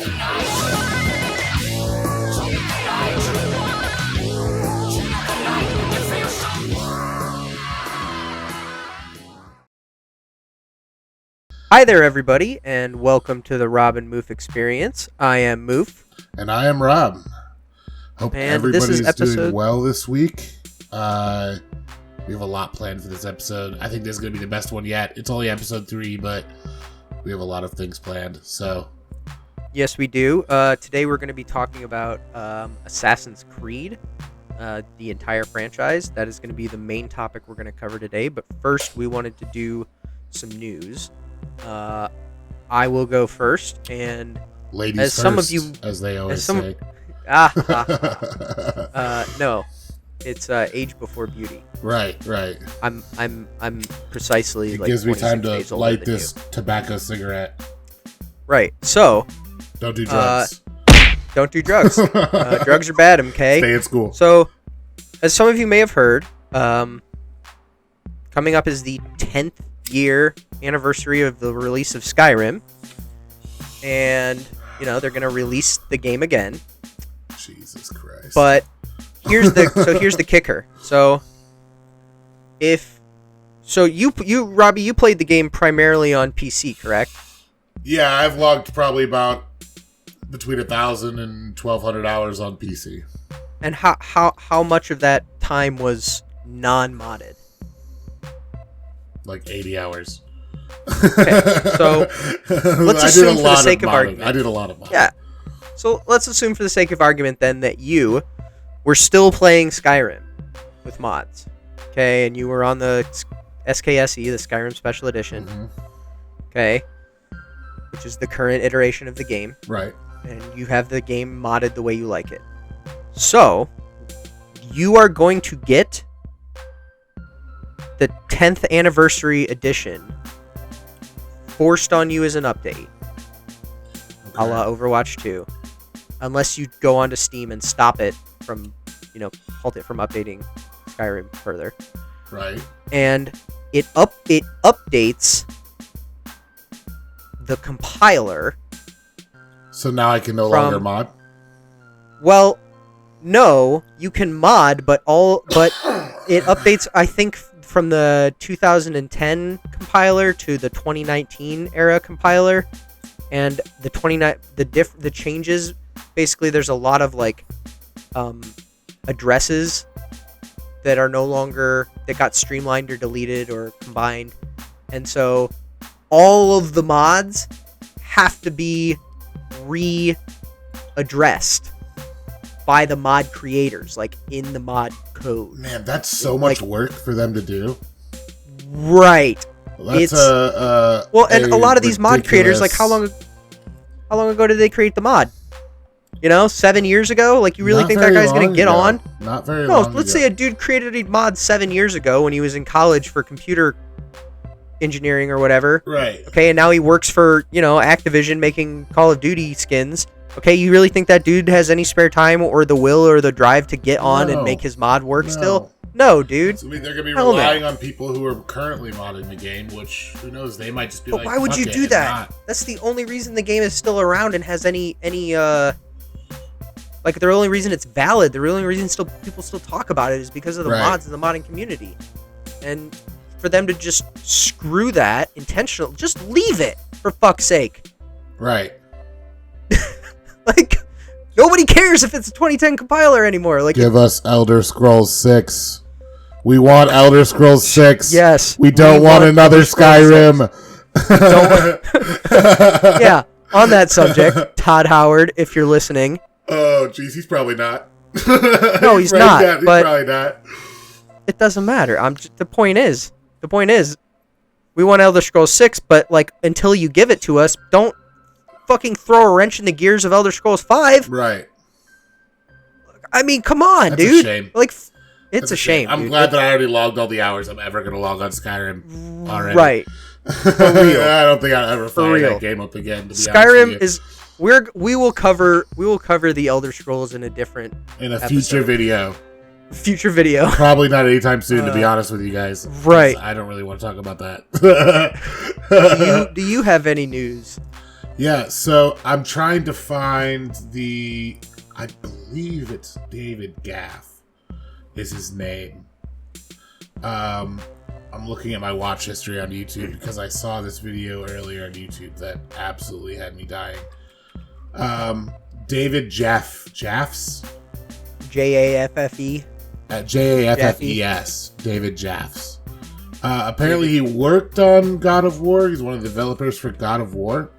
Hi there, everybody, and welcome to the Rob and Moof experience. I am Moof. And I am Rob. Hope everybody's doing well this week. We have a lot planned for this episode. I think this is going to be the best one yet. It's only episode 3, but we have a lot of things planned. So, yes, we do. Today we're going to be talking about Assassin's Creed, the entire franchise. That is going to be the main topic we're going to cover today. But first, we wanted to do some news. I will go first, and ladies as first, some of you, as they always say. No, it's age before beauty. Right. I'm precisely. It like gives me time to light this you. tobacco cigarette. Right. So, don't do drugs. Don't do drugs. Drugs are bad. Okay. Stay in school. So, as some of you may have heard, coming up is the 10th year anniversary of the release of Skyrim, and they're gonna release the game again. Jesus Christ! But here's the kicker. So you Robbie, you played the game primarily on PC, correct? Yeah, I've logged probably about between 1,000 and 1,200 hours on PC. And how much of that time was non-modded? Like 80 hours. Okay, so let's assume for the sake of argument. I did a lot of modding. Yeah. So let's assume for the sake of argument then that you were still playing Skyrim with mods. Okay, and you were on the SKSE, the Skyrim Special Edition. Mm-hmm. Okay. Which is the current iteration of the game. Right. And you have the game modded the way you like it. So, you are going to get the 10th anniversary edition forced on you as an update, a la Overwatch 2, unless you go onto Steam and stop it from, halt it from updating Skyrim further. Right. And it updates the compiler. So now I can no longer mod? Well, no, you can mod, but it updates, I think, from the 2010 compiler to the 2019 era compiler, and the changes. Basically, there's a lot of addresses that are no longer, that got streamlined or deleted or combined, and so all of the mods have to be readdressed by the mod creators, like in the mod code. Man, that's so much work for them to do. Right. That's and a lot of these mod creators, like how long ago did they create the mod? 7 years ago? Like, you really think that guy's going to get on? Not very long ago. No, let's say a dude created a mod 7 years ago when he was in college for computer engineering or whatever. Right. Okay, and now he works for, Activision making Call of Duty skins. Okay, you really think that dude has any spare time or the will or the drive to get on and make his mod work still? No, dude. So, they're going to be relying on people who are currently modding the game, which, who knows, they might just be but why would you do that? That's the only reason the game is still around and has any the only reason it's valid, the only reason people still talk about it is because of the mods in the modding community. And for them to just screw that intentional, just leave it, for fuck's sake. Right. Nobody cares if it's a 2010 compiler anymore. Give us Elder Scrolls 6. We want Elder Scrolls 6. Yes. We don't want another Skyrim. Yeah. On that subject, Todd Howard, if you're listening. Oh, geez, he's probably not. No, he's not. He's probably not. It doesn't matter. The point is, we want Elder Scrolls 6, but until you give it to us, don't fucking throw a wrench in the gears of Elder Scrolls 5. Right. I mean, come on, That's dude. A shame. It's a shame. I'm glad that I already logged all the hours I'm ever going to log on Skyrim already. Right. For real. I don't think I'll ever fire that game up again. To be Skyrim is we will cover the Elder Scrolls in a different future video. Future video. Probably not anytime soon, to be honest with you guys. Right. I don't really want to talk about that. Do you have any news? Yeah, so I'm trying to find I believe it's David Gaff is his name. I'm looking at my watch history on YouTube because I saw this video earlier on YouTube that absolutely had me dying. David Jaffes? Jaffe. Jaffes. David Jaffes. Apparently he worked on God of War. He's one of the developers for God of War.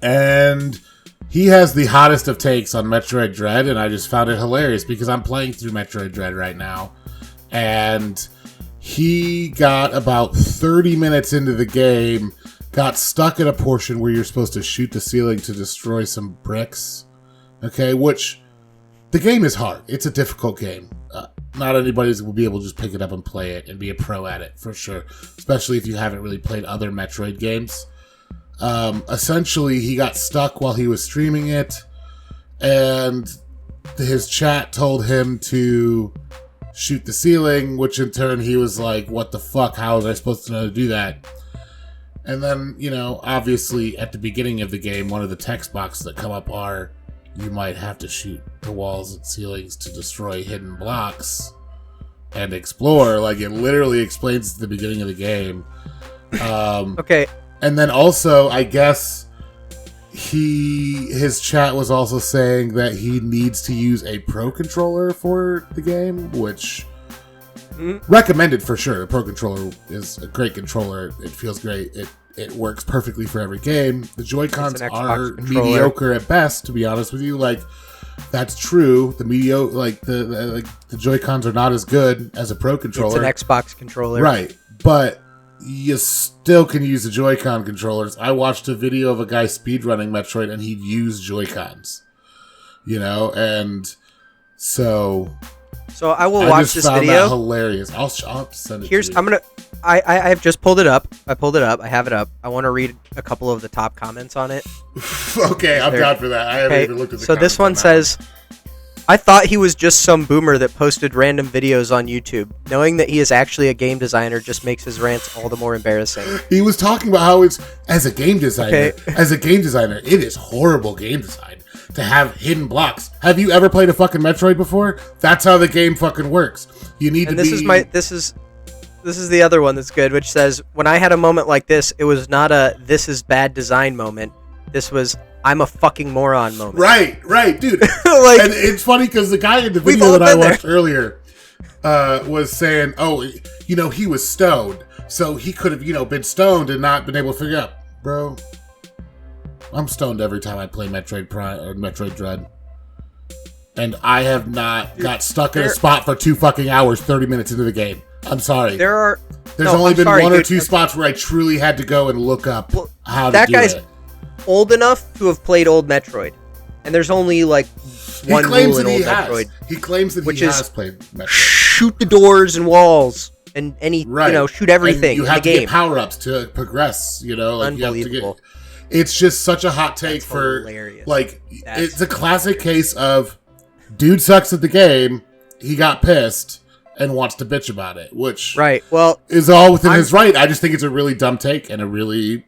And he has the hottest of takes on Metroid Dread, and I just found it hilarious because I'm playing through Metroid Dread right now. And he got about 30 minutes into the game, got stuck at a portion where you're supposed to shoot the ceiling to destroy some bricks. Okay, which the game is hard. It's a difficult game. Not anybody will be able to just pick it up and play it and be a pro at it, for sure. Especially if you haven't really played other Metroid games. Essentially, he got stuck while he was streaming it, and his chat told him to shoot the ceiling, which in turn he was like, what the fuck, how was I supposed to know to do that? And then, obviously at the beginning of the game, one of the text boxes that come up are, you might have to shoot the walls and ceilings to destroy hidden blocks and explore. Like, it literally explains at the beginning of the game. Okay. And then also, I guess his chat was also saying that he needs to use a Pro Controller for the game, which recommended for sure. The Pro Controller is a great controller. It feels great. It works perfectly for every game. The Joy-Cons are mediocre at best, to be honest with you. Like, that's true. The the Joy-Cons are not as good as a Pro Controller. It's an Xbox controller. Right. But you still can use the Joy-Con controllers. I watched a video of a guy speedrunning Metroid, and he'd use Joy-Cons. And so I will watch this video. That hilarious. I'll send it to you. I've just pulled it up. I pulled it up. I have it up. I want to read a couple of the top comments on it. Okay, I'm down for that. I haven't even looked at the comments. So this one says, I thought he was just some boomer that posted random videos on YouTube. Knowing that he is actually a game designer just makes his rants all the more embarrassing. He was talking about how as a game designer, it is horrible game design to have hidden blocks. Have you ever played a fucking Metroid before? That's how the game fucking works. You need This is the other one that's good, which says, when I had a moment like this, it was not a this is bad design moment. This was I'm a fucking moron moment. Right, dude. And it's funny because the guy in the video that I watched earlier was saying, he was stoned. So he could have, been stoned and not been able to figure out. Bro, I'm stoned every time I play Metroid Prime or Metroid Dread. And I have not got stuck in a spot for 2 fucking hours, 30 minutes into the game. I'm sorry. There's only been one or two spots where I truly had to go and look up how to do it. That guy's old enough to have played old Metroid. And there's only one rule in old Metroid. He claims that he has played Metroid. Shoot the doors and walls and shoot everything and you have in the to game. Get power-ups to progress, Unbelievable. It's just such a hot take for hilarious. It's a classic case of dude sucks at the game, he got pissed and wants to bitch about it, which is all within his right. I just think it's a really dumb take and a really,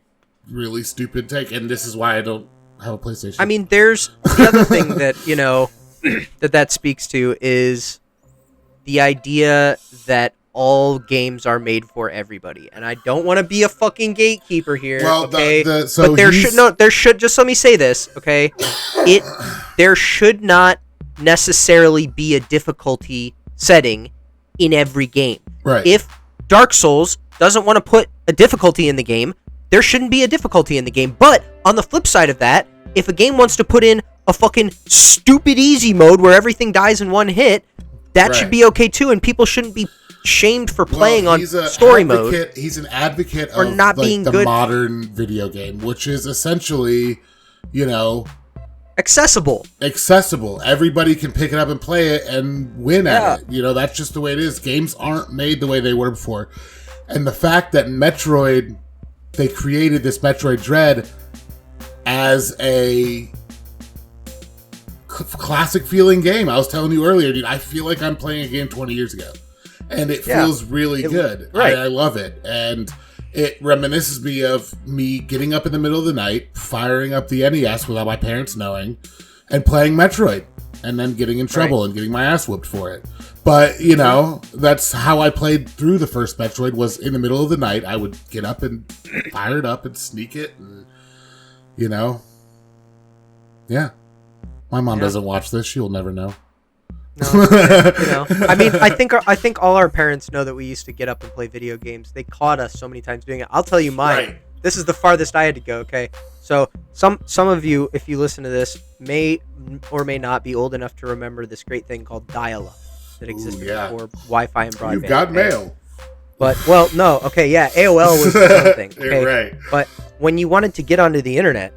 really stupid take, and this is why I don't have a PlayStation. I mean, there's the other thing that, that speaks to is the idea that all games are made for everybody. And I don't want to be a fucking gatekeeper here, okay? But there should, just let me say this, okay? There should not necessarily be a difficulty setting in every game. Right. If Dark Souls doesn't want to put a difficulty in the game, there shouldn't be a difficulty in the game. But on the flip side of that, if a game wants to put in a fucking stupid easy mode where everything dies in one hit, that should be okay too, and people shouldn't be shamed for playing on story mode. He's an advocate of not being the modern video game, which is essentially, accessible. Everybody can pick it up and play it and win at it. That's just the way it is. Games aren't made the way they were before. And the fact that they created this Metroid Dread as a classic feeling game. I was telling you earlier, dude, I feel like I'm playing a game 20 years ago. And it feels really good. Right. I love it. And it reminisces me of me getting up in the middle of the night, firing up the NES without my parents knowing, and playing Metroid, and then getting in trouble and getting my ass whooped for it. But, you know, that's how I played through the first Metroid, was in the middle of the night. I would get up and fire it up and sneak it, and, you know. Yeah. My mom doesn't watch this. She'll never know. No, you know. I mean, I think all our parents know that we used to get up and play video games. They caught us so many times doing it. I'll tell you mine. Right. This is the farthest I had to go, okay? So some of you, if you listen to this, may or may not be old enough to remember this great thing called dial-up that existed before Wi-Fi and broadband. You've got mail. But, well, no, okay, yeah, AOL was the one thing. Okay? Right. But when you wanted to get onto the internet,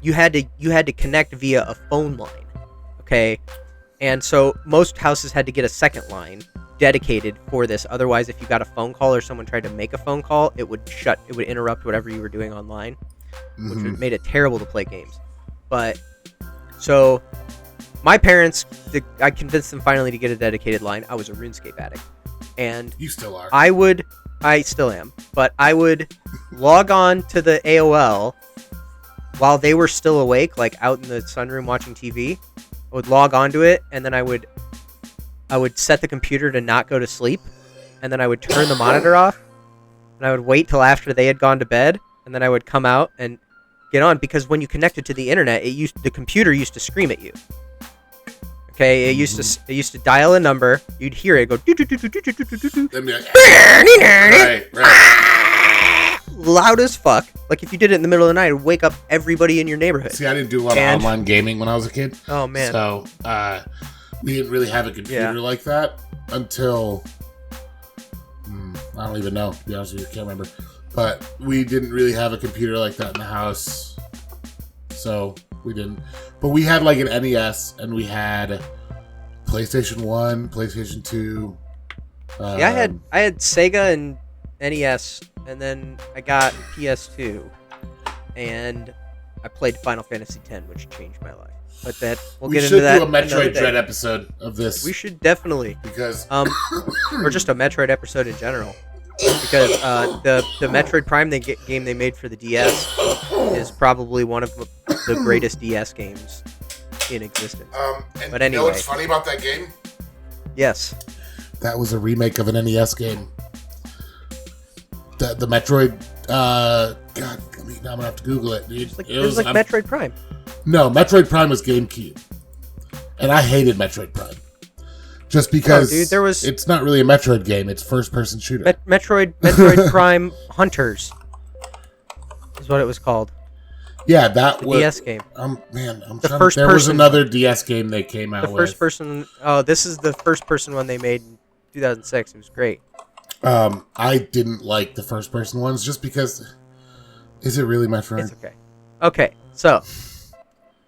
you had to connect via a phone line, okay? And so most houses had to get a second line dedicated for this. Otherwise, if you got a phone call or someone tried to make a phone call, it would interrupt whatever you were doing online, which made it terrible to play games. But, so, my parents, I convinced them finally to get a dedicated line. I was a RuneScape addict. And you still are. I still am, but I would log on to the AOL while they were still awake, like out in the sunroom watching TV. I would log onto it, and then I would set the computer to not go to sleep, and then I would turn the monitor off, and I would wait till after they had gone to bed, and then I would come out and get on, because when you connected to the internet, the computer used to scream at you. Okay, it used to dial a number. You'd hear it go. Right. Loud as fuck. Like if you did it in the middle of the night, it would wake up everybody in your neighborhood. See, I didn't do a lot of online gaming when I was a kid. Oh man. So we didn't really have a computer like that until I don't even know. To be honest with you, I can't remember. But we didn't really have a computer like that in the house. So we didn't. But we had like an NES, and we had PlayStation 1, PlayStation 2. Yeah, I had Sega and NES, and then I got PS2, and I played Final Fantasy X, which changed my life. But we'll get into that. We should do a Metroid Dread episode of this. We should definitely, because or just a Metroid episode in general. Because the Metroid Prime game they made for the DS is probably one of the greatest DS games in existence. But anyway, you know what's funny about that game? Yes. That was a remake of an NES game. The Metroid. God, now I'm gonna have to Google it, dude. It was like Metroid Prime. No, Metroid Prime was GameCube, and I hated Metroid Prime. Just because it's not really a Metroid game, it's first-person shooter. Metroid Prime Hunters is what it was called. Yeah, that was DS game. Man, there was another DS game they came out with. The first person. Oh, this is the first-person one they made in 2006. It was great. I didn't like the first-person ones just because. Is it really Metroid? It's okay. Okay, so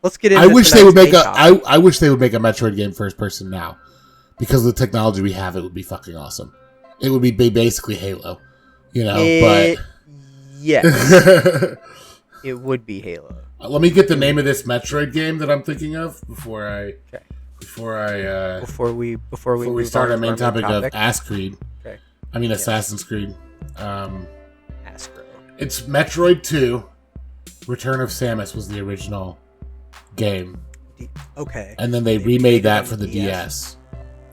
let's get into. I wish they would make I wish they would make a Metroid game first-person now. Because of the technology we have, it would be fucking awesome. It would be basically Halo, you know. But yeah, it would be Halo. Let me get the name of this Metroid game that I'm thinking of before we start our main topic of Ass Creed. Okay. I mean Assassin's Creed. Astro. It's Metroid 2. Return of Samus was the original game. Okay. And then they remade that for the DS.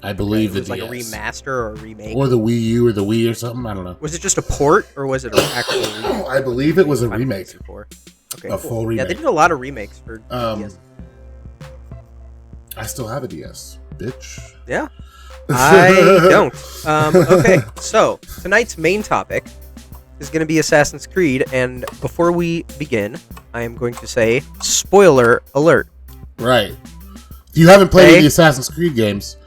I believe the DS. Like a remaster or a remake? Or the Wii U or the Wii or something. I don't know. Was it just a port or was it an actual remake? I believe it was a remake. Okay, a full remake. Yeah, they did a lot of remakes for DS. I still have a DS, bitch. Yeah. I don't. Okay, so tonight's main topic is going to be Assassin's Creed, and before we begin, I am going to say, spoiler alert. Right. If you haven't played the Assassin's Creed games,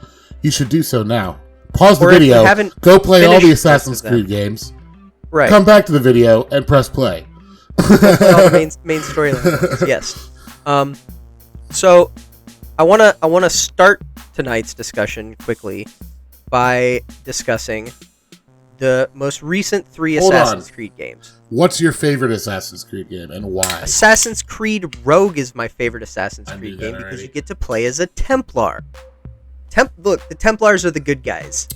you should do so now. Pause the video, go play all the Assassin's Creed games, right? Come back to the video and press play. All the main storyline, yes. So I wanna start tonight's discussion quickly by discussing the most recent 3 Assassin's Creed games. What's your favorite Assassin's Creed game and why? Assassin's Creed Rogue is my favorite Assassin's Creed game because you get to play as a Templar. Look, the Templars are the good guys.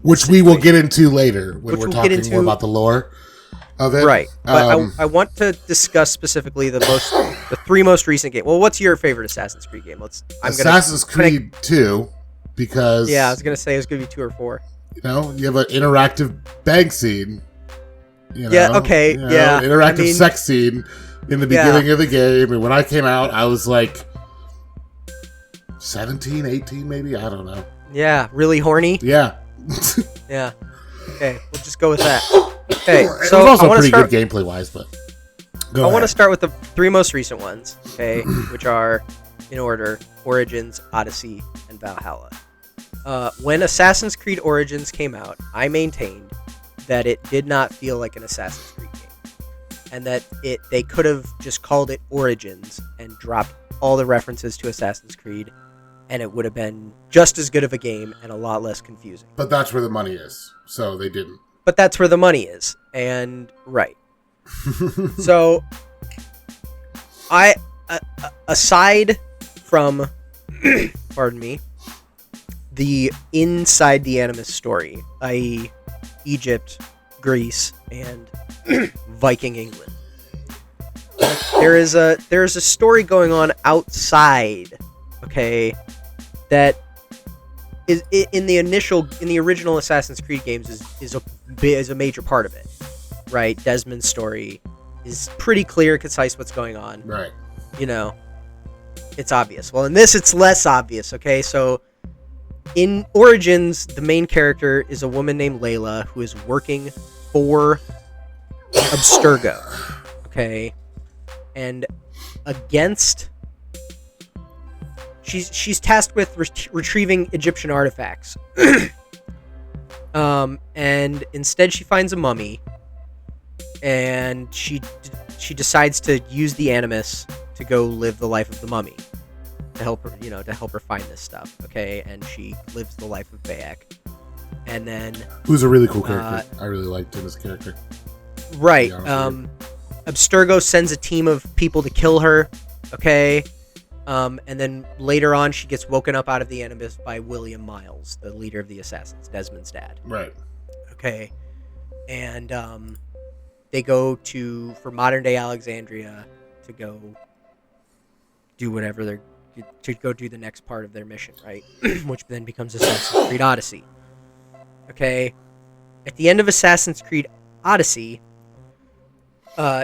Which we will get into later when we're talking more about the lore. of it. Right. But I want to discuss specifically the 3 most recent games. Well, what's your favorite Assassin's Creed game? Assassin's Creed 2, because... Yeah, I was going to say it was going to be 2 or 4. You know, you have an interactive bank scene. Okay. Interactive sex scene in the beginning of the game. And when I came out, I was like 17, 18 maybe? I don't know. Yeah, really horny? Yeah. Yeah. Okay, we'll just go with that. Okay, so it was also pretty good gameplay wise, but I want to start with the 3 most recent ones, okay, which are in order: Origins, Odyssey, and Valhalla. When Assassin's Creed Origins came out, I maintained that it did not feel like an Assassin's Creed game, and that they could have just called it Origins and dropped all the references to Assassin's Creed, and it would have been just as good of a game and a lot less confusing. But that's where the money is, so they didn't. But that's where the money is, and right. So, aside from, pardon me, the inside the Animus story, i.e. Egypt, Greece, and Viking England, there is a story going on outside, okay, that is in the original Assassin's Creed games is a major part of it, right? Desmond's story is pretty clear, concise what's going on, right? You know, it's obvious. Well, in this, it's less obvious. Okay, so in Origins, the main character is a woman named Layla who is working for Abstergo, okay, and against. She's tasked with retrieving Egyptian artifacts, and instead she finds a mummy, and she decides to use the Animus to go live the life of the mummy, to help her find this stuff. Okay, and she lives the life of Bayek, and then who's a really cool character. I really liked him as a character. Right. Abstergo sends a team of people to kill her. Okay. And then later on, she gets woken up out of the Animus by William Miles, the leader of the Assassins, Desmond's dad. Right. Okay. And they go for modern-day Alexandria to go do whatever to go do the next part of their mission, right? Which then becomes Assassin's Creed Odyssey. Okay. At the end of Assassin's Creed Odyssey,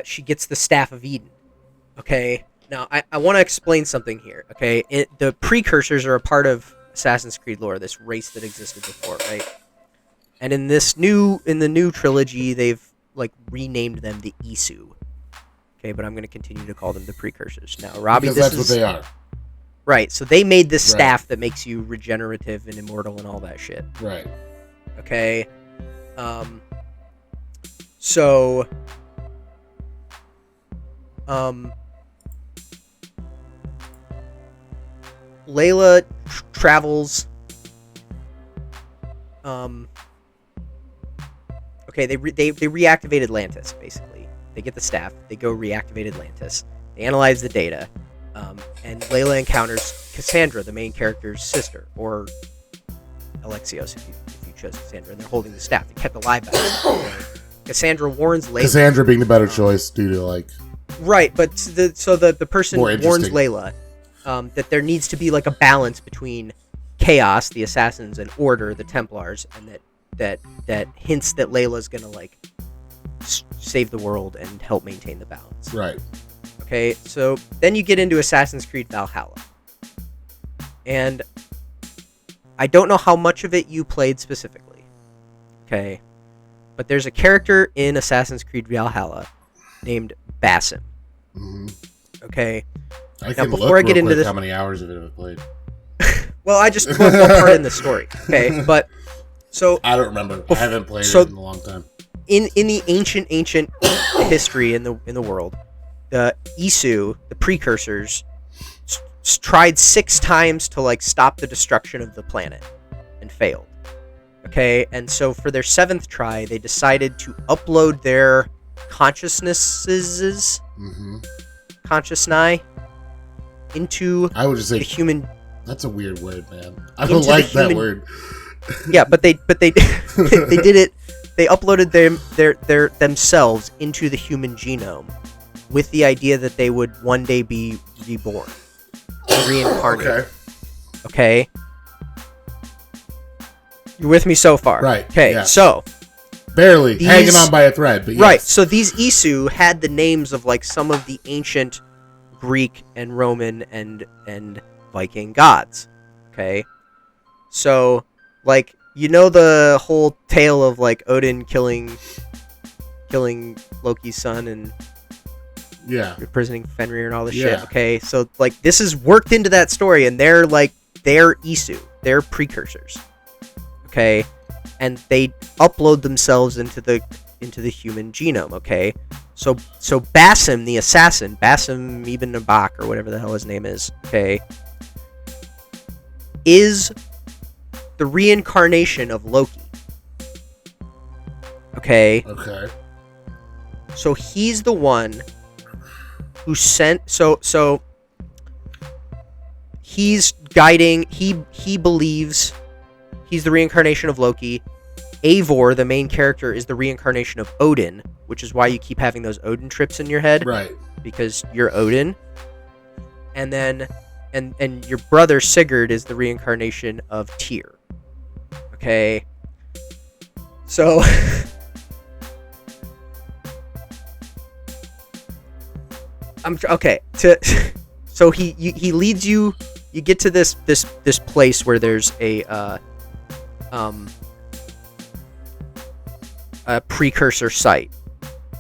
she gets the Staff of Eden. Okay. Now, I want to explain something here, okay? The precursors are a part of Assassin's Creed lore, this race that existed before, right? And in the new trilogy, they've renamed them the Isu. Okay, but I'm going to continue to call them the precursors. Now, Robbie, because that's what they are. Right, so they made this staff that makes you regenerative and immortal and all that shit. Right. Okay. So Layla travels. Okay, they reactivate Atlantis. Basically, they get the staff. They go reactivate Atlantis. They analyze the data, and Layla encounters Cassandra, the main character's sister, or Alexios, if you chose Cassandra. And they're holding the staff. They kept alive by it. Cassandra warns Layla. Cassandra being the better choice due to Right, but the person warns Layla. That there needs to be a balance between chaos, the assassins, and order, the Templars, and that hints that Layla's gonna save the world and help maintain the balance. Right. Okay, so then you get into Assassin's Creed Valhalla, and I don't know how much of it you played specifically. Okay, but there's a character in Assassin's Creed Valhalla named Basim. Mm-hmm. Okay. I can before I get into this, how many hours of it have I played? Well, I just one part in the story. Okay, but so I don't remember. I haven't played it in a long time. In the ancient history in the world, the Isu, the precursors, tried 6 times to stop the destruction of the planet and failed. Okay, and so for their 7th try, they decided to upload their consciousnesses, consciousness, into I would just say the human. That's a weird word, man. I don't like that word. Yeah, but they they did it they uploaded their themselves into the human genome with the idea that they would one day be reborn, reincarnated. Okay. You're with me so far, right? Okay, yeah. So barely hanging on by a thread, but yes. Right. So these Isu had the names of like some of the ancient Greek and Roman and Viking gods. Okay. So, like, you know the whole tale of like Odin killing Loki's son and imprisoning Fenrir and all this shit. Okay. So like this is worked into that story, and they're Isu. They're precursors. Okay. And they upload themselves into the human genome, okay? So Basim, the assassin, Basim Ibn Nabak, or whatever the hell his name is, okay, is the reincarnation of Loki. Okay? Okay. So he's the one who sent... So he's guiding... He believes... He's the reincarnation of Loki. Eivor, the main character, is the reincarnation of Odin, which is why you keep having those Odin trips in your head. Right. Because you're Odin. And then... And your brother, Sigurd, is the reincarnation of Tyr. Okay? So... okay. So he leads you... You get to this place where there's a precursor site,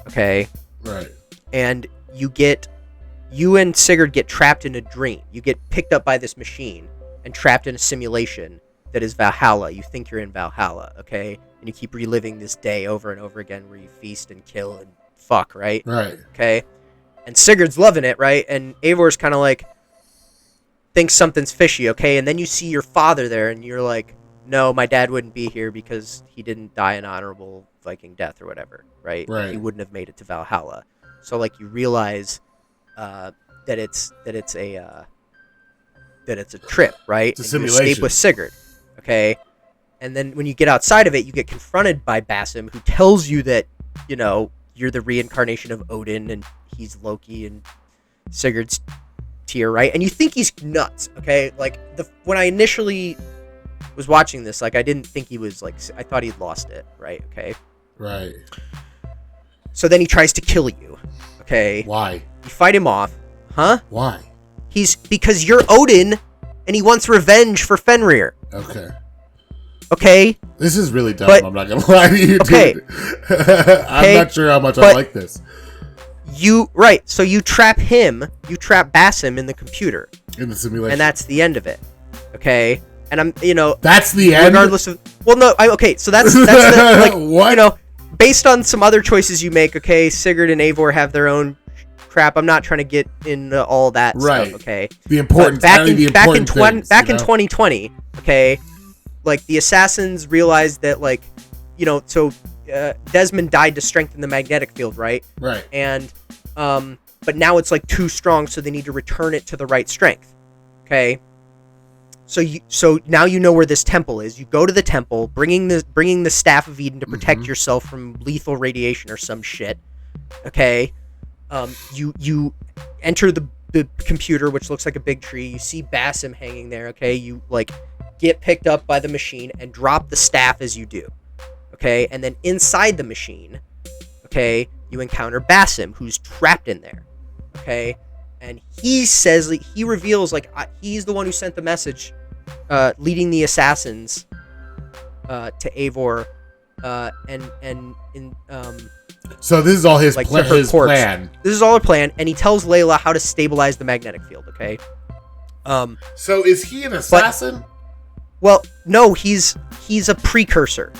okay? Right. And you and Sigurd get trapped in a dream. You get picked up by this machine and trapped in a simulation that is Valhalla. You think you're in Valhalla, okay? And you keep reliving this day over and over again where you feast and kill and fuck, right? Right. Okay? And Sigurd's loving it, right? And Eivor's kind of like thinks something's fishy, okay? And then you see your father there and you're like, no, my dad wouldn't be here because he didn't die an honorable Viking death or whatever, right? Right. He wouldn't have made it to Valhalla. So like you realize that it's a trip, right? It's a simulation. You escape with Sigurd, okay? And then when you get outside of it, you get confronted by Basim, who tells you that, you know, you're the reincarnation of Odin and he's Loki and Sigurd's Tyr, right? And you think he's nuts, okay? Like when I initially was watching this, like I didn't think he was like, I thought he'd lost it, right? Okay. Right. So then he tries to kill you, okay? Why? You fight him off, huh? Why? Because you're Odin, and he wants revenge for Fenrir. Okay. Okay. This is really dumb. I'm not gonna lie to you, okay. Dude. I'm not sure how much I like this. So you trap Basim in the computer. In the simulation. And that's the end of it. Okay? And I'm, you know... That's the end? Regardless of... Well, no, okay, so that's the... Like, what? You know, based on some other choices you make, okay, Sigurd and Eivor have their own crap. I'm not trying to get into all that stuff, okay? The important... Back in 2020, okay, like, the assassins realized that, like, you know, so... Desmond died to strengthen the magnetic field, right? Right. And, but now it's like too strong, so they need to return it to the right strength. Okay. So now you know where this temple is. You go to the temple, bringing the Staff of Eden to protect yourself from lethal radiation or some shit. Okay. You enter the computer, which looks like a big tree. You see Basim hanging there. Okay. You like get picked up by the machine and drop the staff as you do. Okay, and then inside the machine, okay, you encounter Basim, who's trapped in there. Okay, and he reveals, like, he's the one who sent the message, leading the assassins to Eivor, So this is all his, like, plan. This is all a plan, and he tells Layla how to stabilize the magnetic field. Okay. So is he an assassin? Well, no, he's a precursor.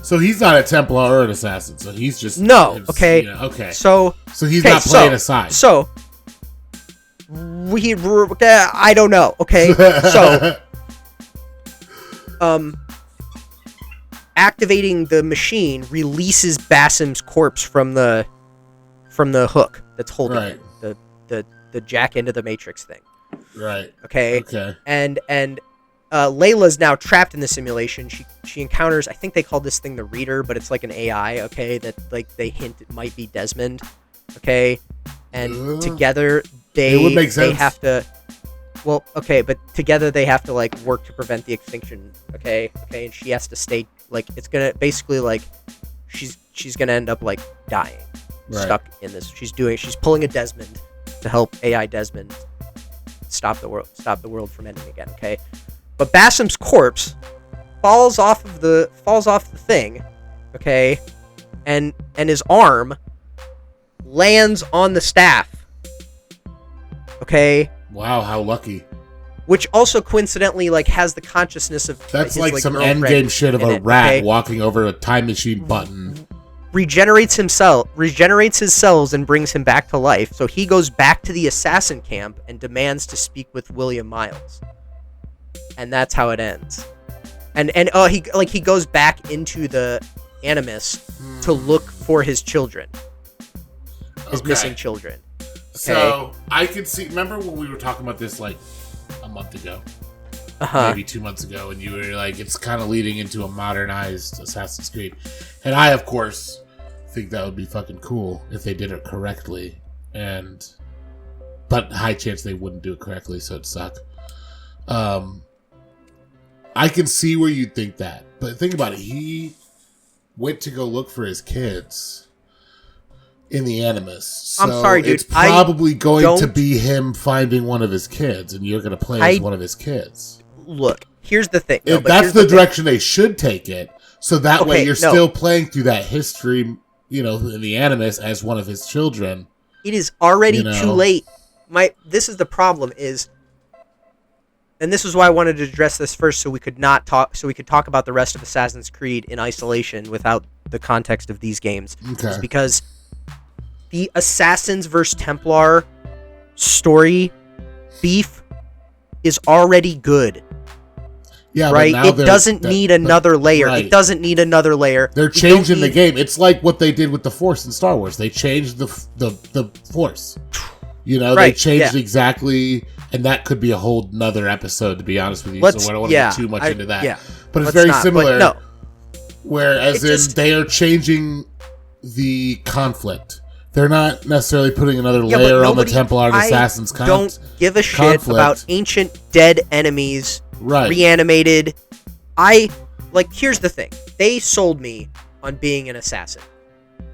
So he's not a Templar or an assassin. So he's just okay. You know, okay. So he's not playing a side. So I don't know. Okay. So activating the machine releases Basim's corpse from the hook that's holding it, the jack into the Matrix thing. Right. Okay. Okay. And Layla's now trapped in the simulation. She encounters, I think they call this thing the Reader, but it's like an AI, okay, that like they hint it might be Desmond, okay, and together it would make sense. They have to. Well, okay, but together they have to like work to prevent the extinction, okay, and she has to stay like it's gonna basically like she's gonna end up like dying, stuck in this. She's pulling a Desmond to help AI Desmond stop the world from ending again, okay. But Bassam's corpse falls off the thing, okay, and his arm lands on the staff, okay. Wow, how lucky! Which also coincidentally like has the consciousness of that's his, like some endgame shit of a rat walking over a time machine button. Regenerates his cells and brings him back to life. So he goes back to the assassin camp and demands to speak with William Miles. And that's how it ends. And he goes back into the Animus to look for his children. His missing children. Okay? So I could see, remember when we were talking about this like a month ago? Maybe 2 months ago, and you were like, it's kind of leading into a modernized Assassin's Creed. And I, of course, think that would be fucking cool if they did it correctly. But high chance they wouldn't do it correctly, so it'd suck. I can see where you'd think that. But think about it. He went to go look for his kids in the Animus. So I'm sorry, dude. It's probably going to be him finding one of his kids, and you're going to play as one of his kids. Look, here's the thing. If that's the direction they should take it, so that way you're still playing through that history, in the Animus as one of his children. It is already too late. This is the problem is, and this is why I wanted to address this first, so we could talk about the rest of Assassin's Creed in isolation without the context of these games. Okay. Is because the Assassins vs. Templar story beef is already good. Yeah, right. It doesn't need another layer. Right. It doesn't need another layer. They're changing the game. It's like what they did with the Force in Star Wars. They changed the Force. They changed exactly, and that could be a whole nother episode, to be honest with you. So I don't want to get too much into that. Yeah, but it's very similar. Whereas they are changing the conflict. They're not necessarily putting another layer on the Templar and Assassins conflict. Don't give a shit about ancient dead enemies reanimated. Here's the thing. They sold me on being an assassin.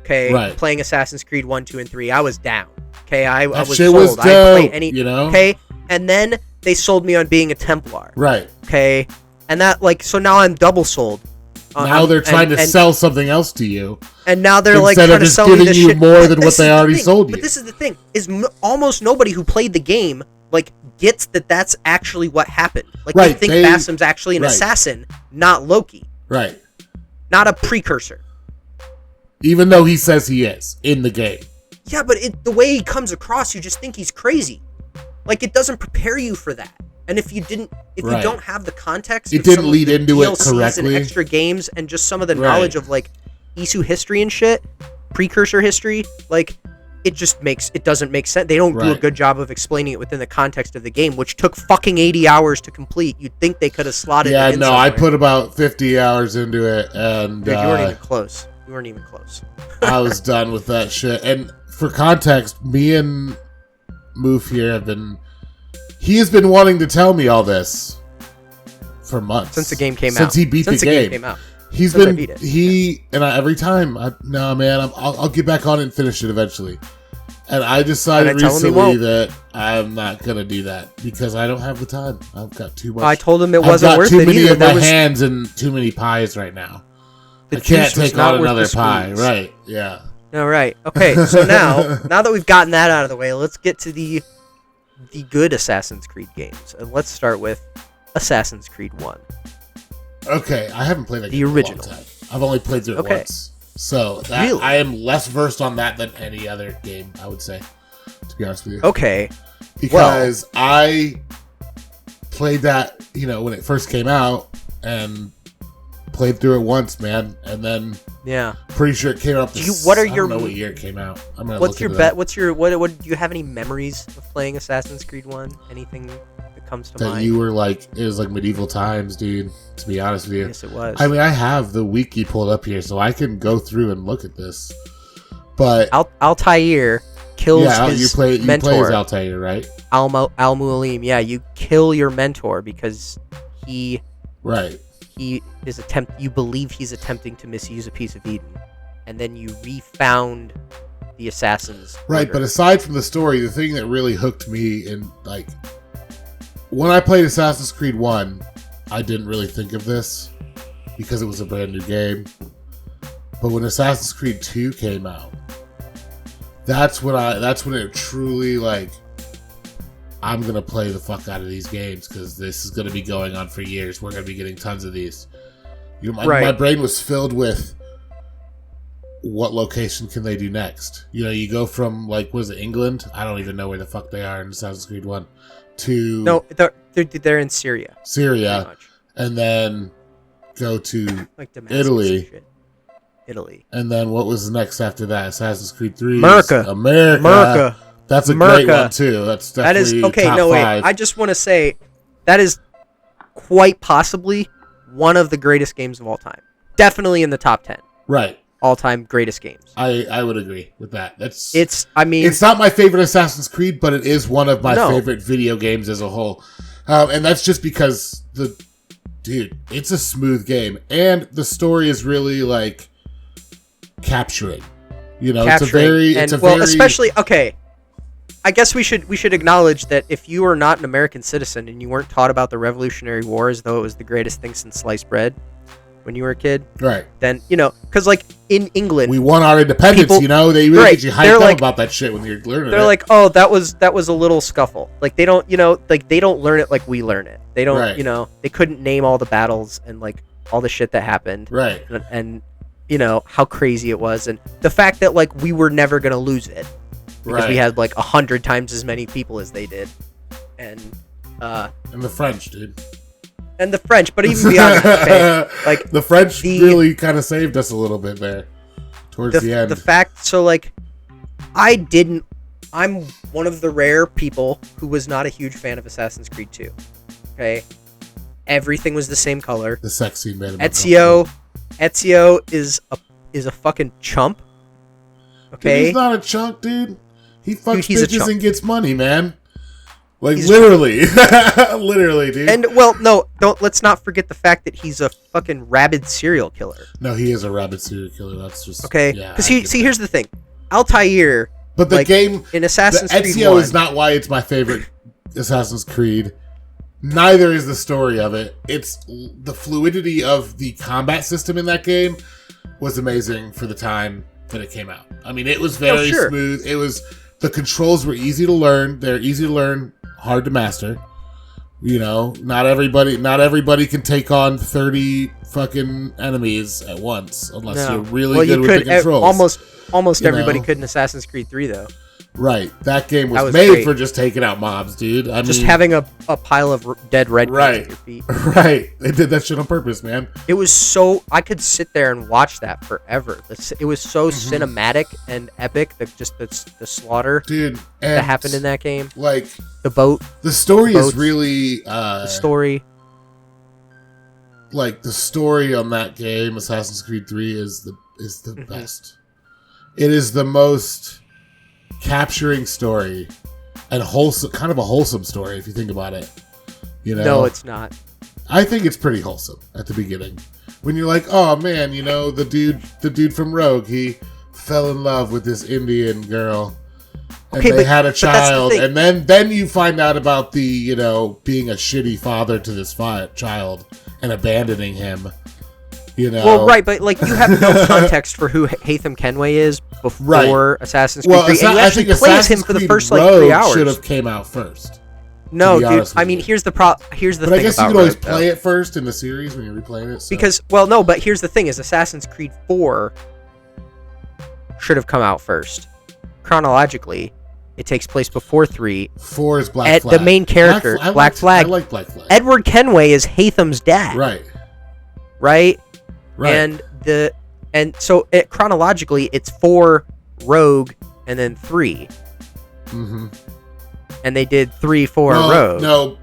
Okay? Right. Playing Assassin's Creed 1, 2, and 3. I was down. Okay? I was shit sold. Was dope, I play any, you know? Okay? And then they sold me on being a Templar. Right. Okay? And that, so now I'm double sold. Now they're trying to sell something else to you. And now they're instead trying of just to sell giving you more than what they already sold you. But this is the thing: is almost nobody who played the game gets that that's actually what happened. They think Bassam's actually an assassin, not Loki. Right. Not a precursor. Even though he says he is in the game. Yeah, but the way he comes across, you just think he's crazy. It doesn't prepare you for that. And if you don't have the context, it didn't lead into it correctly. And extra games and just some of the knowledge of Isu history and shit, precursor history, it doesn't make sense. They don't do a good job of explaining it within the context of the game, which took fucking 80 hours to complete. You'd think they could have slotted it in somewhere. I put about 50 hours into it, and dude, you weren't even close. You weren't even close. I was done with that shit. And for context, me and Moof here he has been wanting to tell me all this for months. Since the game came out. Since he beat the game. Came out. He's been, every time, I'll get back on it and finish it eventually. And I decided recently that I'm not going to do that because I don't have the time. I've got too much. I told him it wasn't worth it either. I've got too many in my hands and too many pies right now. I can't take on another pie. Right, yeah. All right. Okay, so now that we've gotten that out of the way, let's get to the good Assassin's Creed games. And let's start with Assassin's Creed 1. Okay, I haven't played that game original. In a long time. I've only played through it once. So I am less versed on that than any other game, I would say, to be honest with you. Okay. Because I played that, when it first came out and played through it once, man. And then pretty sure it came out I don't know what year it came out. What's your bet? What do you have any memories of playing Assassin's Creed 1? Anything that comes to that mind. you were like, it was like medieval times, dude. To be honest with you, yes, it was. I mean, I have the wiki pulled up here, so I can go through and look at this. But Altair kills his mentor. You play as Altair, right? Al-Mualim. Yeah, you kill your mentor because he is you believe he's attempting to misuse a piece of Eden, and then you refound the assassins. Right, but aside from the story, the thing that really hooked me in, like, when I played Assassin's Creed 1, I didn't really think of this because it was a brand new game. But when Assassin's Creed 2 came out, that's when it truly, like, I'm going to play the fuck out of these games because this is going to be going on for years. We're going to be getting tons of these. You know, my brain was filled with what location can they do next? You know, you go from, like, was it England? I don't even know where the fuck they are in Assassin's Creed 1. To... No, they're in Syria. And then go to like Italy. And then what was next after that? Assassin's Creed 3. America. That's a great one, too. That's definitely okay, top no, wait. 5. I just want to say that is quite possibly one of the greatest games of all time. Definitely in the top 10. Right. All-time greatest games. I would agree with that. It's not my favorite Assassin's Creed, but it is one of my favorite video games as a whole. And that's just because it's a smooth game, and the story is really like capturing. You know, especially okay. I guess we should acknowledge that if you are not an American citizen and you weren't taught about the Revolutionary War as though it was the greatest thing since sliced bread when you were a kid, right? Then, you know, because like in England, we won our independence. You know, they really get you hyped up about that shit when you're learning it. They're like, oh, that was a little scuffle. Like they don't, you know, like they don't learn it like we learn it. They don't, you know, they couldn't name all the battles and like all the shit that happened, right? And you know how crazy it was, and the fact that like we were never gonna lose it because we had like 100 times as many people as they did, and the French, dude. And the French, but even beyond that, like the French really kind of saved us a little bit there towards the end. The fact, so like, I'm one of the rare people who was not a huge fan of Assassin's Creed 2. Okay, everything was the same color. The sex scene made him Ezio is a fucking chump. Okay, dude, he's not a chump, dude. He fucks bitches and gets money, man. Like, he's literally. Literally, dude. And, well, no, let's not forget the fact that he's a fucking rabid serial killer. No, he is a rabid serial killer. That's just... Okay, because here's the thing. Altair... But the game... In Assassin's Creed 1... Ezio is not why it's my favorite Assassin's Creed. Neither is the story of it. It's the fluidity of the combat system in that game was amazing for the time that it came out. I mean, it was very smooth. It was... The controls were easy to learn. They're easy to learn, hard to master. You know, not everybody can take on 30 fucking enemies at once unless you're really good with the controls. Almost everybody could in Assassin's Creed 3 though. Right. That game was made for just taking out mobs, dude. I mean, having a pile of dead red guys at your feet. Right. They did that shit on purpose, man. It was so... I could sit there and watch that forever. It was so cinematic and epic, the slaughter that happened in that game. Like... The boat. The story is really... the story. Like, the story on that game, Assassin's Creed 3, is the best. It is the most... capturing story and kind of a wholesome story if you think about it. You know, no, it's not. I think it's pretty wholesome at the beginning when you're like, oh man, you know, the dude from Rogue, he fell in love with this Indian girl and they had a child, and then you find out about the, you know, being a shitty father to this child and abandoning him. You know. Well, right, but like you have no context for who Haytham Kenway is before Assassin's Creed 3, and you actually play as him for the first like 3 hours. Should have came out first. No, dude. I mean, here's the thing. But I guess you could always play it first in the series when you're replaying it. So. Because, well, no, but here's the thing: is Assassin's Creed 4 should have come out first. Chronologically, it takes place before 3. 4 is Black Flag. The main character, Black Flag. I like Black Flag. Edward Kenway is Haytham's dad. Right. Right. And so chronologically, it's 4, Rogue, and then 3. Mm-hmm. And they did 3, 4, Rogue. No,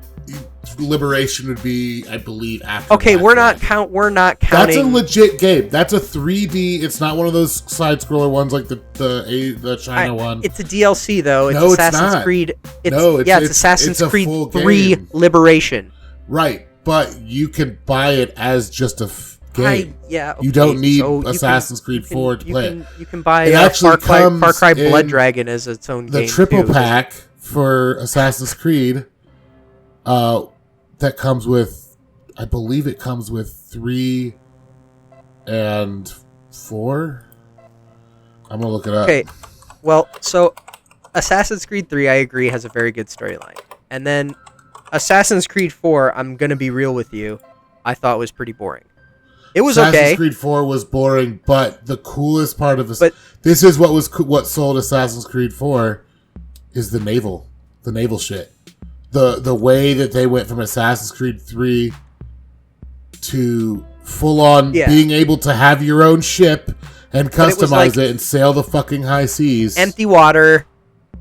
Liberation would be, I believe, after. Okay, we're not counting. That's a legit game. That's a 3D. It's not one of those side scroller ones like the China one. It's a DLC though. It's no, Assassin's it's not. Creed. It's Assassin's Creed Creed 3 Liberation. Right, but you can buy it as just a game. Okay, you don't need Assassin's Creed 4 to play it. You can buy Far Cry Blood Dragon as its own game. The triple pack for Assassin's Creed. That comes with, I believe it comes with 3 and 4. I'm gonna look it up. Okay, well, so Assassin's Creed 3, I agree, has a very good storyline, and then Assassin's Creed 4, I'm gonna be real with you, I thought was pretty boring. It was okay. Assassin's Creed 4 was boring, but the coolest part of this is what sold Assassin's Creed 4 is the naval shit. The way that they went from Assassin's Creed 3 to full on being able to have your own ship and customize it and sail the fucking high seas. Empty water,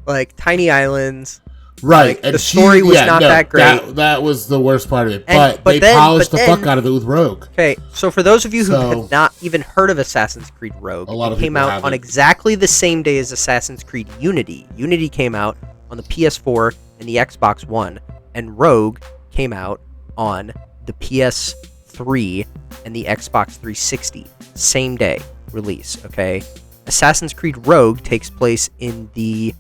like tiny islands. Right. Like, and the story was not that great. That was the worst part of it. But they polished the fuck out of it with Rogue. Okay, so for those of you who have not even heard of Assassin's Creed Rogue, it came out on exactly the same day as Assassin's Creed Unity. Unity came out on the PS4 and the Xbox One, and Rogue came out on the PS3 and the Xbox 360. Same day release, okay? Assassin's Creed Rogue takes place in the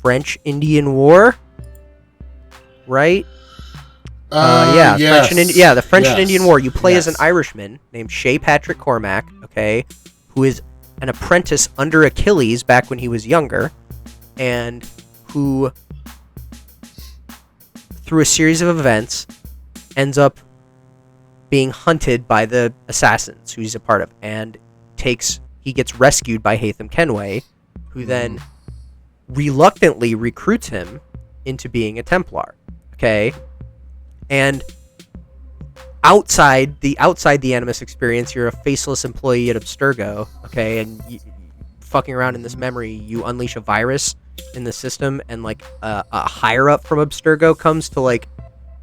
French Indian War, right? Yes. The French and Indian War. You play as an Irishman named Shay Patrick Cormac, okay, who is an apprentice under Achilles back when he was younger, and who, through a series of events, ends up being hunted by the assassins who he's a part of, and he gets rescued by Haytham Kenway, who then reluctantly recruits him into being a Templar. Okay, and outside the Animus experience, you're a faceless employee at Abstergo. Okay, and fucking around in this memory, you unleash a virus in the system, and like a higher up from Abstergo comes to like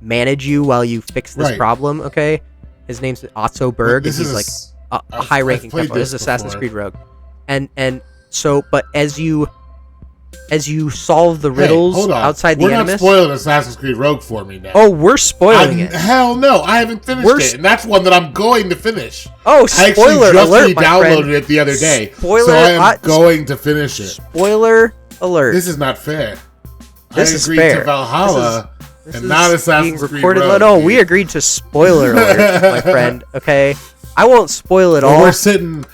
manage you while you fix this problem. Okay, his name's Otto Berg, and he's like a high-ranking Templar. This is Assassin's Creed Rogue, and so, but as you solve the riddles outside the Animus... We're not spoiling Assassin's Creed Rogue for me now. Oh, we're spoiling it. Hell no, I haven't finished it, and that's one that I'm going to finish. Oh, spoiler alert, my friend. I actually just downloaded it the other day, so I am going to finish it. Spoiler alert. This is not fair. This is fair. To Valhalla and not Assassin's Creed Rogue. No, we agreed to spoiler alert, my friend, okay? I won't spoil it all. We're sitting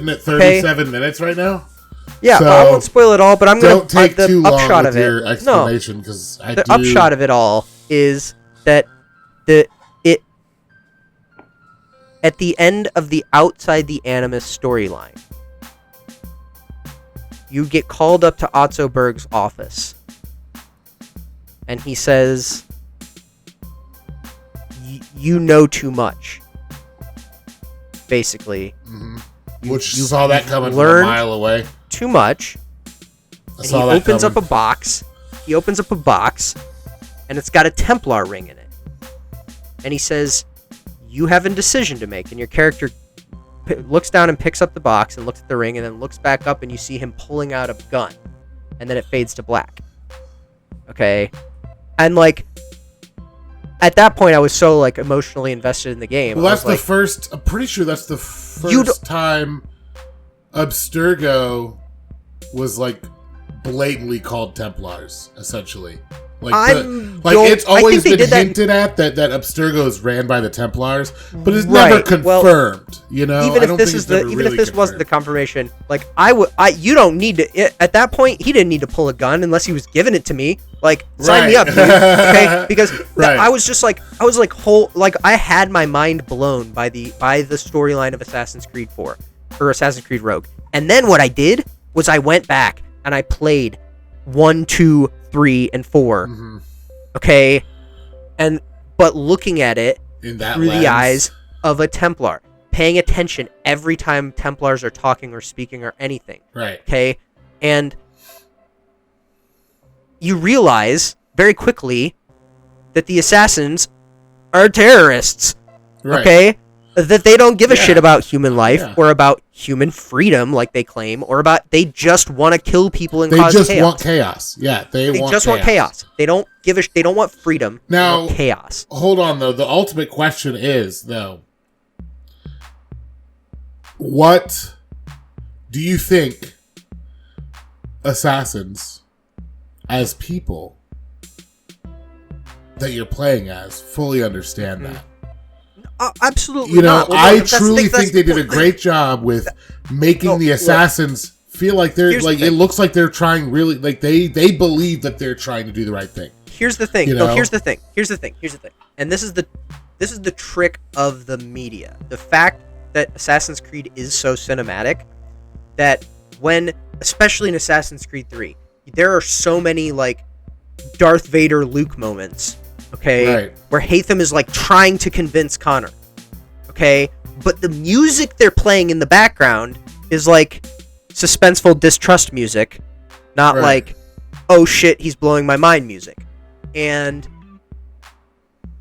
at 37 minutes right now. Yeah, so I won't spoil it all, but I'm going to take the too long upshot with of your it. explanation, because the upshot of it all is that at the end of the Outside the Animus storyline, you get called up to Otto Berg's office, and he says, "You know too much." Basically, you saw that coming from a mile away. Too much. And he opens up a box. He opens up a box, and it's got a Templar ring in it. And he says, "You have a decision to make." And your character looks down and picks up the box and looks at the ring, and then looks back up, and you see him pulling out a gun. And then it fades to black. Okay? And like, at that point, I was so like emotionally invested in the game. Well, that's the first. I'm pretty sure that's the first time Abstergo was like blatantly called Templars, essentially. It's always been hinted at that Abstergo is ran by the Templars, but it's never confirmed. Even if this wasn't the confirmation, like you don't need to. At that point, he didn't need to pull a gun unless he was giving it to me. Like, sign me up, dude. Okay, because I had my mind blown by the storyline of Assassin's Creed 4 or Assassin's Creed Rogue, and then what I did was I went back and I played 1, 2, 3, and 4. Okay, but looking at it through the eyes of a Templar, paying attention every time Templars are talking or speaking or anything. Right. Okay, and you realize very quickly that the assassins are terrorists. Right. Okay? That they don't give a shit about human life or about human freedom like they claim, or about they just want to kill people and cause chaos. They just want chaos. Yeah, they just want chaos. They don't they don't want freedom. Now, they want chaos. Hold on though. The ultimate question is though, what do you think assassins as people that you're playing as fully understand that? Absolutely. You know, I truly think they did a great job with making the assassins feel like they're like it looks like they're trying really like they believe that they're trying to do the right thing. Here's the thing. Here's the thing. And this is the trick of the media. The fact that Assassin's Creed is so cinematic that when, especially in Assassin's Creed 3, there are so many like Darth Vader Luke moments. Okay, right. Where Haytham is like trying to convince Connor. Okay, but the music they're playing in the background is like suspenseful distrust music, not like, oh shit, he's blowing my mind music. And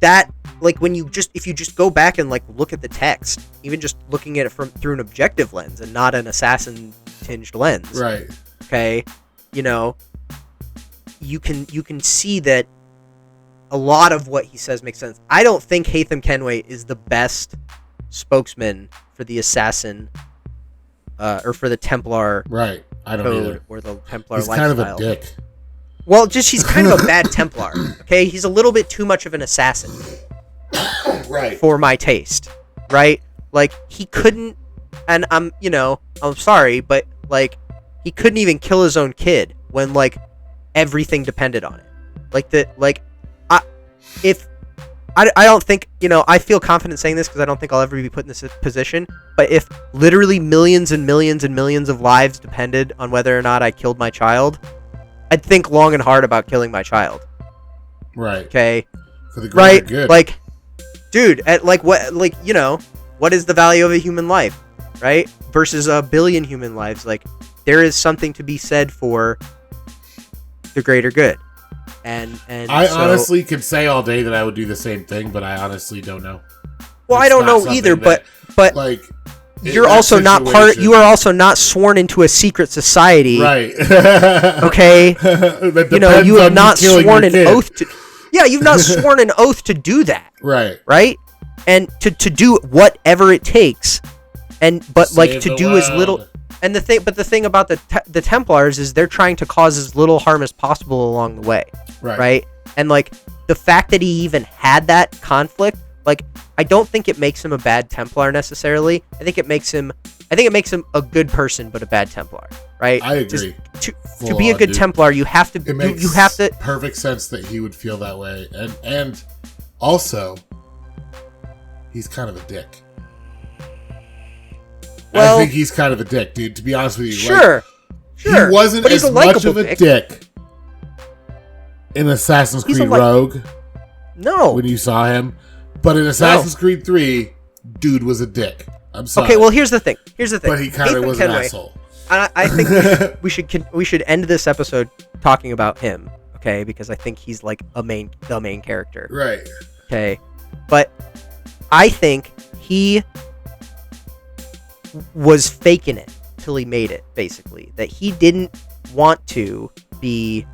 that, like, when you just, if you just go back and like look at the text, even just looking at it through an objective lens and not an assassin tinged lens, right? Okay, you know, you can see that a lot of what he says makes sense. I don't think Haytham Kenway is the best spokesman for the assassin, or for the Templar, right? I don't code either. Or the Templar he's lifestyle. Kind of a dick. Well, just he's kind of a bad Templar. Okay, he's a little bit too much of an assassin, right? For my taste, right? Like he couldn't, and I'm sorry, but like he couldn't even kill his own kid when like everything depended on it. I don't think, I feel confident saying this because I don't think I'll ever be put in this position, but if literally millions and millions and millions of lives depended on whether or not I killed my child, I'd think long and hard about killing my child. Right. Okay. For the greater good. Like, dude, what is the value of a human life, right? Versus a billion human lives. Like, there is something to be said for the greater good. And I honestly could say all day that I would do the same thing, but I honestly don't know. Well, I don't know either, but like you're also not you are also not sworn into a secret society. Right. Okay? You have not sworn an oath to. Yeah, you've not sworn an oath to do that. Right. Right? And to do whatever it takes. But to do as little. And the thing about the Templars is they're trying to cause as little harm as possible along the way. Right? And like the fact that he even had that conflict, like I don't think it makes him a bad Templar necessarily. I think it makes him a good person but a bad Templar, right? I agree. To be a good Templar, you have to perfect sense that he would feel that way. And also he's kind of a dick. Well, I think he's kind of a dick, dude, to be honest with you. Sure. He wasn't as much of a dick in Assassin's Creed Rogue. No. When you saw him. But in Assassin's Creed 3, dude was a dick. I'm sorry. Okay, well, here's the thing. But he kind of was an asshole. I think we should end this episode talking about him, okay? Because I think he's like the main character. Right. Okay. But I think he was faking it till he made it, basically. That he didn't want to be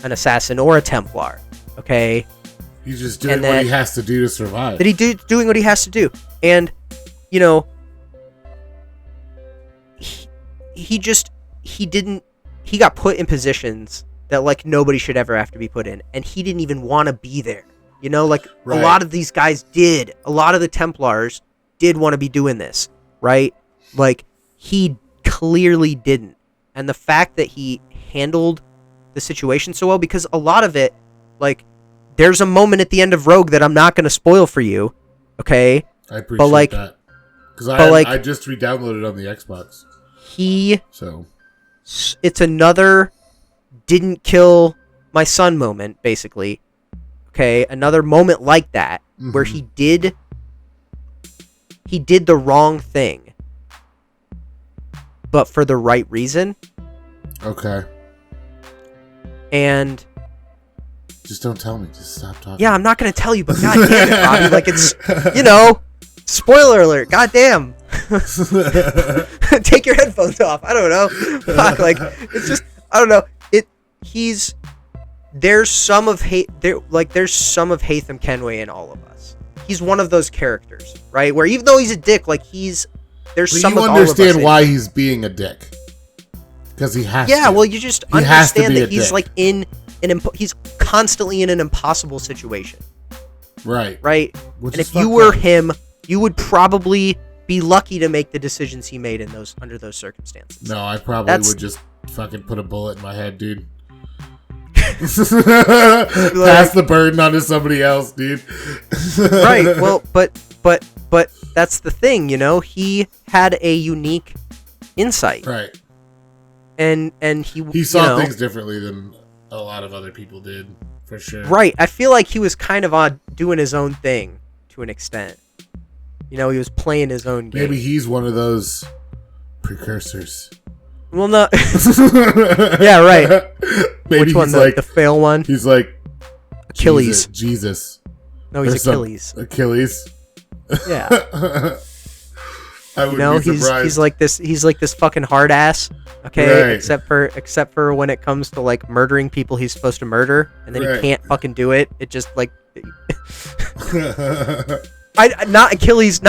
an assassin or a Templar, okay? He's just doing what he has to do to survive. That doing what he has to do. And, he got put in positions that, like, nobody should ever have to be put in. And he didn't even want to be there. A lot of these guys did. A lot of the Templars did want to be doing this, right? Like, he clearly didn't. And the fact that he handled the situation so well, because a lot of it, like, there's a moment at the end of Rogue that I'm not going to spoil for you, okay? I appreciate that. Because I just re-downloaded on the Xbox. It's another didn't kill my son moment, basically. Okay? Another moment like that, where he did the wrong thing, but for the right reason. Okay. And Just don't tell me. Just stop talking. Yeah, I'm not gonna tell you, but goddamn it, Robbie. Like, it's, spoiler alert. Goddamn. Take your headphones off. I don't know. Fuck, like, it's just, I don't know. There's some of Haytham Kenway in all of us. He's one of those characters, right? Where even though he's a dick, like, there's some of all of us. You understand why he's being a dick. Because he has to. Yeah, well, you just understand that he's like he's constantly in an impossible situation. Right. Right? And if you were him, you would probably be lucky to make the decisions he made under those circumstances. No, I probably would just fucking put a bullet in my head, dude. Pass the burden onto somebody else, dude. Right. Well, but that's the thing, he had a unique insight. Right. And he saw things differently than a lot of other people did, for sure. Right. I feel like he was kind of on doing his own thing to an extent. He was playing his own game. Maybe he's one of those precursors. Well, no. Yeah, right. Maybe which one? The fail one? He's like Achilles. Jesus. No, he's Achilles. Achilles. Yeah. I would be surprised. He's like this fucking hard ass. Okay, right. except for when it comes to like murdering people he's supposed to murder, and then he can't fucking do it. It just like not Achilles,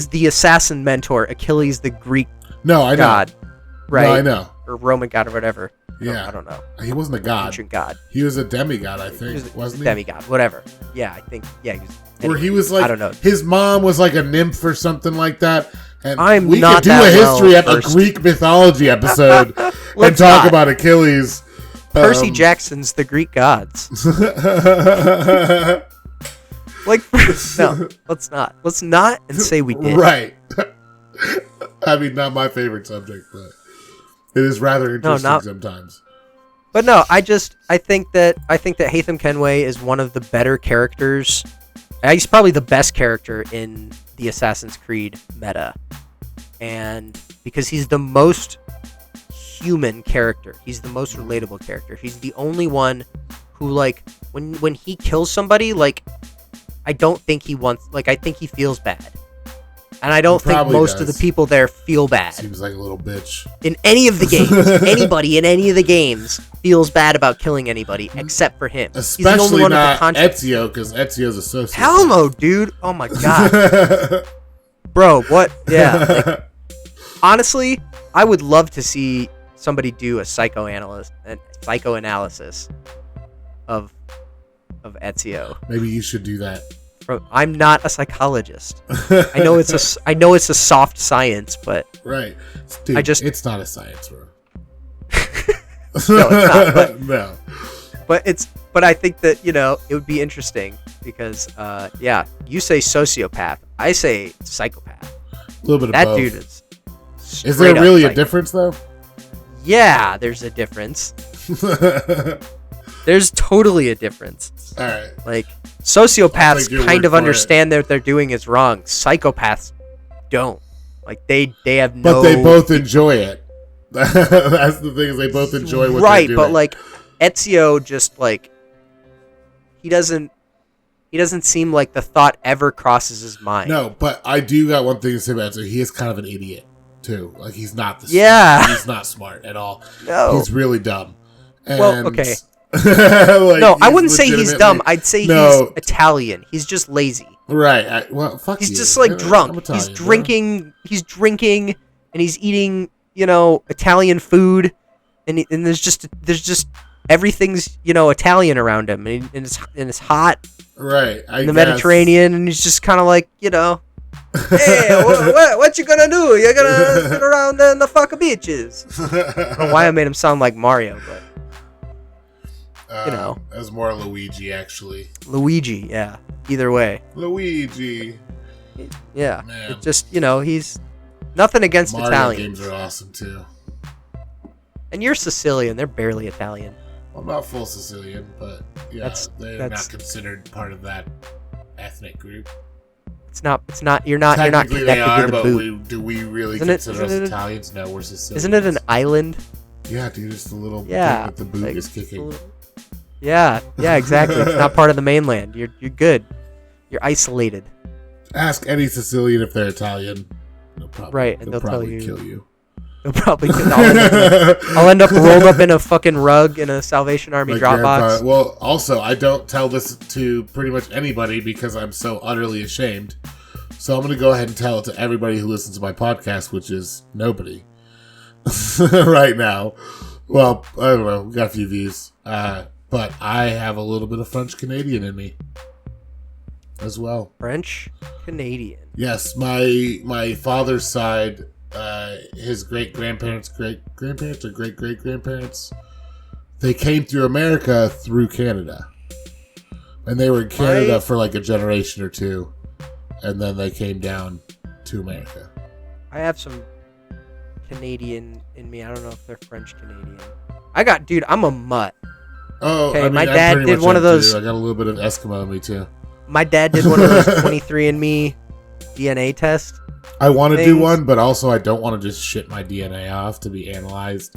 the assassin mentor. Achilles, the Greek god. Right? No, I know. Or Roman god or whatever. Yeah. I don't know. He wasn't a god. Ancient god. He was a demigod, I think. Wasn't he? Demigod, whatever. Yeah, I think. Yeah, he was. Or he was like, I don't know. His mom was like a nymph or something like that. And we could do a history a Greek mythology episode and talk about Achilles. Percy Jackson's the Greek gods. No, let's not. Let's not and say we did. Right. I mean, not my favorite subject, but it is rather interesting sometimes. But no, I think that Haytham Kenway is one of the better characters. He's probably the best character in the Assassin's Creed meta. And because he's the most human character, he's the most relatable character. He's the only one who, like, when he kills somebody, like, I don't think he wants, like, I think he feels bad. And I don't think most of the people there feel bad. Seems like a little bitch. In any of the games, anybody in any of the games feels bad about killing anybody except for him. Especially he's the only one not Ezio, because Ezio's a sociopath. Hell no, dude. Oh my god. Bro, what? Yeah. Like, honestly, I would love to see somebody do a psychoanalysis of Ezio. Maybe you should do that. I'm not a psychologist. I know it's a soft science, but right, dude, it's not a science, bro. No, it's not. But, no, but I think that it would be interesting because you say sociopath, I say psychopath. A little bit of that both. Dude is there really a difference though? Yeah, there's a difference. There's totally a difference. All right. Like, sociopaths kind of understand that they're doing is wrong. Psychopaths don't. Like, they have no... But they both enjoy it. That's the thing, is they both enjoy what they're doing. Right, but, like, Ezio just, like... He doesn't seem like the thought ever crosses his mind. No, but I do got one thing to say about Ezio. He is kind of an idiot, too. Like, he's not he's not smart at all. No. He's really dumb. And well, okay. Like, no, I wouldn't say he's dumb. I'd say he's Italian. He's just lazy. Right. Well, fuck he's you. just like drunk. Italian, he's drinking. He's drinking, and he's eating. Italian food, and there's just everything's Italian around him, and it's hot. Right. In the Mediterranean, and he's just kind of like hey, what you gonna do? You're gonna sit around in the fucking beaches. I don't know why I made him sound like Mario, but. It was more Luigi, actually. Luigi, yeah. Either way. Luigi. Yeah. Man. It just, he's nothing against Mario Italians. Games are awesome, too. And you're Sicilian. They're barely Italian. I'm not full Sicilian, but yeah, they're not considered part of that ethnic group. It's not, you're not connected they are, to the but boot. do we really consider us Italians? No, we're Sicilians. Isn't it an island? Yeah, dude, it's the little thing that the boot is kicking. Yeah, exactly. It's not part of the mainland. You're good. You're isolated. Ask any Sicilian if they're Italian. They'll tell you. Kill you. They'll probably kill. I'll end up rolled up in a fucking rug in a Salvation Army Dropbox. Well, also, I don't tell this to pretty much anybody because I'm so utterly ashamed. So I'm going to go ahead and tell it to everybody who listens to my podcast, which is nobody right now. Well, I don't know. We got a few views. But I have a little bit of French Canadian in me as well. French Canadian. Yes, my father's side, his great-grandparents, great-grandparents, or great-great-grandparents, they came through America through Canada. And they were in Canada for like a generation or two. And then they came down to America. I have some Canadian in me. I don't know if they're French Canadian. I'm a mutt. Oh, okay, my dad did one of those. Too. I got a little bit of Eskimo in me too. My dad did one of those 23andMe DNA tests. I want to do one, but also I don't want to just shit my DNA off to be analyzed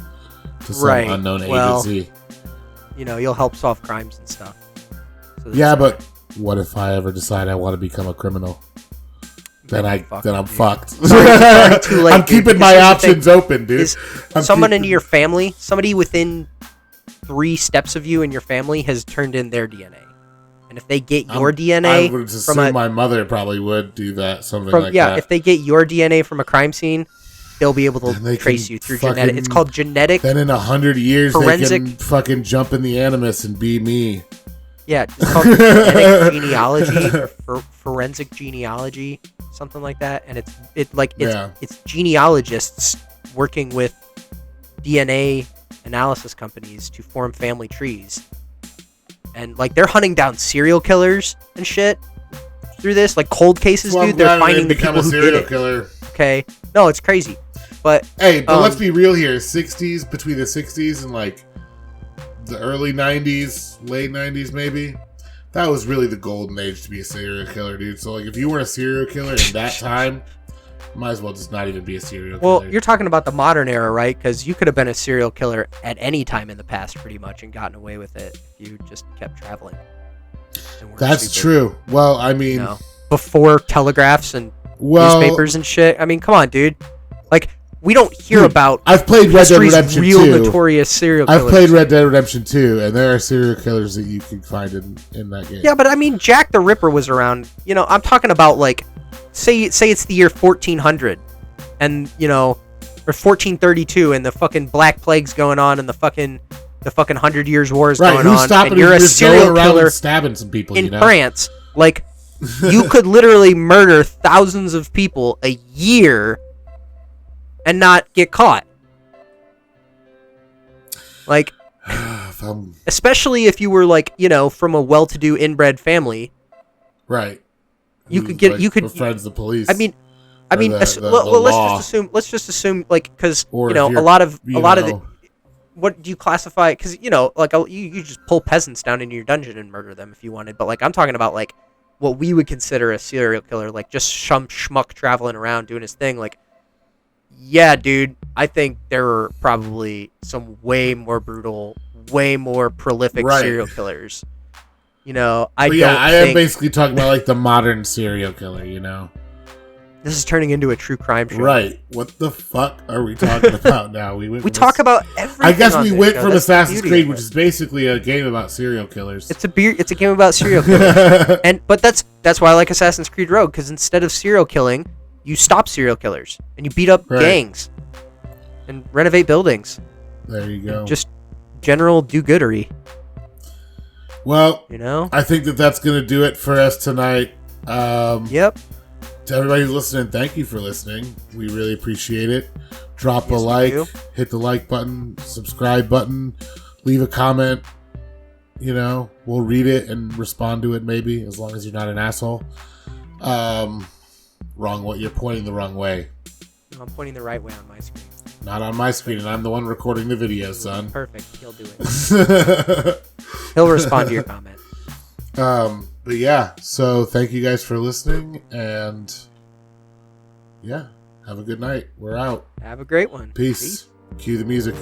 to some unknown agency. You'll help solve crimes and stuff. So yeah, but what if I ever decide I want to become a criminal? Then I'm fucked. Sorry, too late, I'm keeping my options open, dude. In your family, somebody within 3 steps of you in your family has turned in their DNA. And if they get your DNA... I would assume my mother probably would do that, that. Yeah, if they get your DNA from a crime scene, they'll be able to trace you through genetic... It's called genetic... Then in 100 years, forensic, they can fucking jump in the Animus and be me. Yeah, it's called genetic genealogy or forensic genealogy, something like that. And it's genealogists working with DNA analysis companies to form family trees. And they're hunting down serial killers and shit through this, cold cases, dude. They're finding the people who did it. Killer. Okay, no, it's crazy. But let's be real here. Between the 60s and the early 90s, late 90s, maybe. That was really the golden age to be a serial killer, dude. So if you were a serial killer in that time, might as well just not even be a serial killer. Well, you're talking about the modern era, right? Because you could have been a serial killer at any time in the past, pretty much, and gotten away with it if you just kept traveling. That's true. Well, I mean... before telegraphs and newspapers and shit. I mean, come on, dude. We don't hear about... I've played Red Dead Redemption 2. Real notorious serial killers. I've played Red Dead Redemption 2, and there are serial killers that you can find in that game. Yeah, but I mean, Jack the Ripper was around. I'm talking about, say it's the year 1400, and, or 1432, and the fucking Black Plague's going on, and the fucking 100 Years' War is going on, and you're a serial killer stabbing some people, in France. You could literally murder thousands of people a year and not get caught. Especially if you were from a well-to-do inbred family. Right. You could friends the police. I mean, let's just assume because a lot of what do you classify? Because you just pull peasants down into your dungeon and murder them if you wanted. But I'm talking about what we would consider a serial killer, just some schmuck traveling around doing his thing. Yeah, dude, I think there are probably some way more brutal, way more prolific serial killers. I am basically talking about the modern serial killer, This is turning into a true crime show. Right. What the fuck are we talking about now? We talk about everything. I guess we went from Assassin's Creed, which is basically a game about serial killers. It's a game about serial killers. But that's why I like Assassin's Creed Rogue, because instead of serial killing, you stop serial killers and you beat up gangs and renovate buildings. There you go. Just general do-goodery. Well, I think that's going to do it for us tonight. Yep. To everybody who's listening, thank you for listening. We really appreciate it. Drop a like, hit the like button, subscribe button, leave a comment. We'll read it and respond to it maybe, as long as you're not an asshole. You're pointing the wrong way. No, I'm pointing the right way on my screen. Not on my screen, and I'm the one recording the video, son. Perfect. He'll do it. He'll respond to your comment. But yeah, so thank you guys for listening, and yeah, have a good night. We're out. Have a great one. Peace. Cue the music.